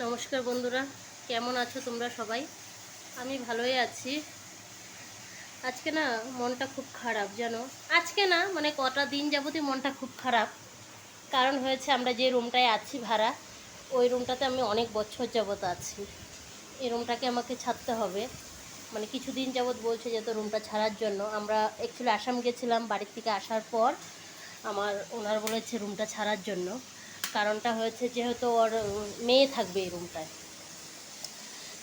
নমস্কার বন্ধুরা, কেমন আছো তোমরা সবাই? আমি ভালোই আছি। আজকে না মনটা খুব খারাপ জানো। আজকে না মানে কটা দিন যাবতই মনটা খুব খারাপ। কারণ হয়েছে আমরা যে রুমটায় আছি ভাড়া, ওই রুমটাতে আমি অনেক বছর যাবত আছি। এই রুমটাকে আমাকে ছাড়তে হবে। মানে কিছুদিন যাবত বলছে যে তো রুমটা ছাড়ার জন্য। আমরা অ্যাকচুয়ালি আসাম গেছিলাম, বাড়ির থেকে আসার পর ওনার বলেছে রুমটা ছাড়ার জন্য। কারণটা হয়েছে যেহেতু ওর মেয়ে থাকবে এই রুমটায়।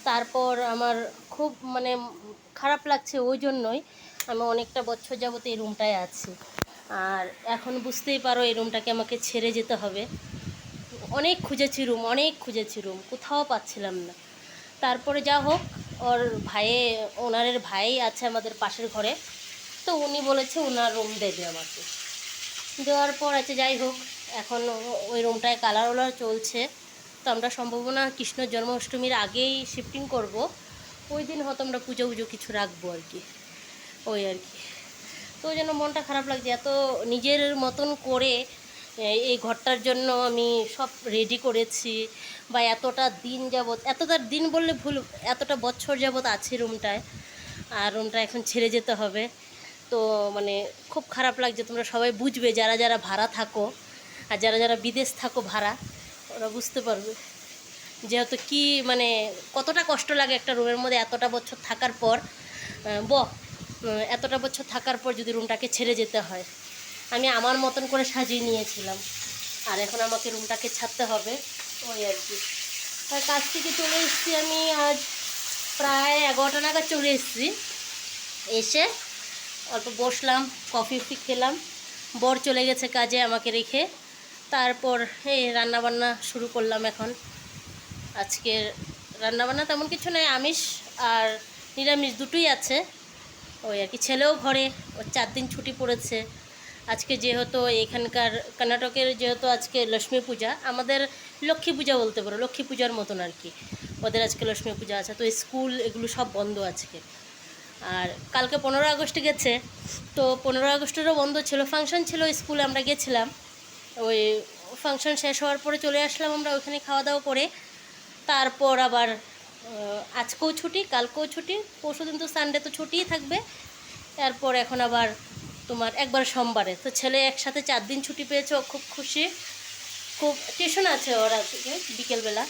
তারপর আমার খুব মানে খারাপ লাগছে, ওই জন্যই আমি অনেকটা বছর যাবত এই রুমটায় আছি। আর এখন বুঝতেই পারো এই রুমটাকে আমাকে ছেড়ে যেতে হবে। অনেক খুঁজেছি রুম, কোথাও পাচ্ছিলাম না। তারপরে যা হোক, ওনারের ভাই আছে আমাদের পাশের ঘরে, তো উনি বলেছে ওনার রুম দেবে আমাকে। দেওয়ার পর আছে যাই হোক, এখন ওই রুমটায় কালার ওলার চলছে। তো আমরা সম্ভাবনা কৃষ্ণ জন্মাষ্টমীর আগেই শিফটিং করব। ওই দিন হয়তো আমরা পুজো কিছু রাখবো আর কি, ওই আর কি। তো ওই জন্য মনটা খারাপ লাগছে। এত নিজের মতন করে এই ঘরটার জন্য আমি সব রেডি করেছি, বা এতটা দিন বললে ভুল, এতটা বছর যাবত আছি রুমটায়। আর রুমটা এখন ছেড়ে যেতে হবে। তো মানে খুব খারাপ লাগছে। তোমরা সবাই বুঝবে, যারা যারা ভাড়া থাকো আর যারা যারা বিদেশ থাকো ভাড়া, ওরা বুঝতে পারবে যেহেতু কি মানে কতটা কষ্ট লাগে একটা রুমের মধ্যে এতটা বছর থাকার পর। এতটা বছর থাকার পর যদি রুমটাকে ছেড়ে যেতে হয়। আমি আমার মতন করে সাজিয়ে নিয়েছিলাম, আর এখন আমাকে রুমটাকে ছাড়তে হবে, ওই আর কি। আর কাজ থেকে চলে এসেছি আমি আজ প্রায় 11টা নাগাদ চলে এসেছি। এসে অল্প বসলাম, কফি খেলাম। বর চলে গেছে কাজে আমাকে রেখে। তারপর এই রান্নাবান্না শুরু করলাম এখন। আজকের রান্নাবান্না তেমন কিছু নয়, আমিষ আর নিরামিষ দুটোই আছে, ওই আর কি। ছেলেও ঘরে, ওর 4 দিন ছুটি পড়েছে আজকে। যেহেতু এখানকার কর্ণাটকের যেহেতু আজকে লক্ষ্মী পূজা, আমাদের লক্ষ্মী পূজা বলতে পারো, লক্ষ্মী পূজার মতন আর কি। ওদের আজকে লক্ষ্মী পূজা আছে, তো স্কুল এগুলো সব বন্ধ আজকে। আর কালকে 15 আগস্ট গেছে, তো 15 আগস্টেরও বন্ধ ছিল, ফাংশন ছিল স্কুলে, আমরা গেছিলাম। ওই ফাংশন শেষ হওয়ার পরে চলে আসলাম আমরা ওইখানে খাওয়া দাওয়া করে। তারপর আবার আজকেও ছুটি, কালকেও ছুটি, পরশুদিন তো সানডে, তো ছুটিই থাকবে। এরপর এখন আবার তোমার একবার সোমবারে, তো ছেলে একসাথে 4 দিন ছুটি পেয়েছে, ও খুব খুশি। খুব টিউশন আছে ওর আজকে বিকেলবেলা।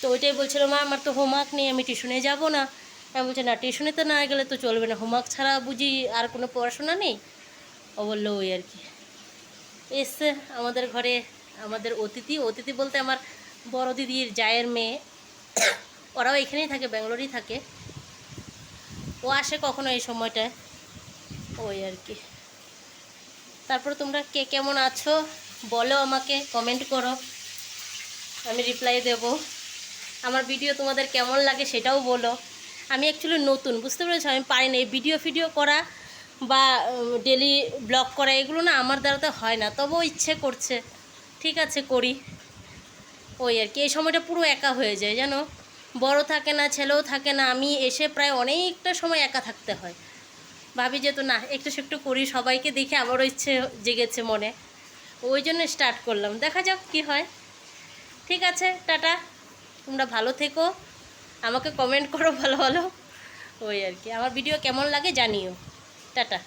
তো ওইটাই বলছিল, মা আমার তো হোমওয়ার্ক নেই, আমি টিউশনে যাব না। আমি বলছি না, টিউশনেতে না গেলে তো চলবে না, হোমওয়ার্ক ছাড়া বুঝি আর কোনো পড়াশোনা নেই। ও বললো ওই আর কি। এসছে আমাদের ঘরে আমাদের অতিথি বলতে আমার বড় দিদির জায়ের মেয়ে, ওরাও এখানেই থাকে, ব্যাঙ্গালোরেই থাকে। ও আসে কখনো এই সময়টায়, ওই আর কি। তারপর তোমরা কে কেমন আছো বলো, আমাকে কমেন্ট করো, আমি রিপ্লাই দেব। আমার ভিডিও তোমাদের কেমন লাগে সেটাও বলো। আমি অ্যাকচুয়ালি নতুন, বুঝতে পেরেছো, আমি পারি না এই ভিডিও করা বা ডেলি ব্লগ করা, এগুলো না আমার দ্বারা তো হয় না, তবুও ইচ্ছে করছে, ঠিক আছে করি, ওই আর কি। এই সময়টা পুরো একা হয়ে যায় জানো, বড় থাকে না, ছেলেও থাকে না, আমি এসে প্রায় অনেকটা সময় একা থাকতে হয়। ভাবি যে তো না, একটু একটু করি, সবাইকে দেখে আমারও ইচ্ছে জেগেছে মনে, ওই জন্য স্টার্ট করলাম, দেখা যাক কি হয়। ঠিক আছে, টাটা, তোমরা ভালো থেকো, আমাকে কমেন্ট করো ভালো ভালো, ওই আর কি। আমার ভিডিও কেমন লাগে জানিও, টাটা।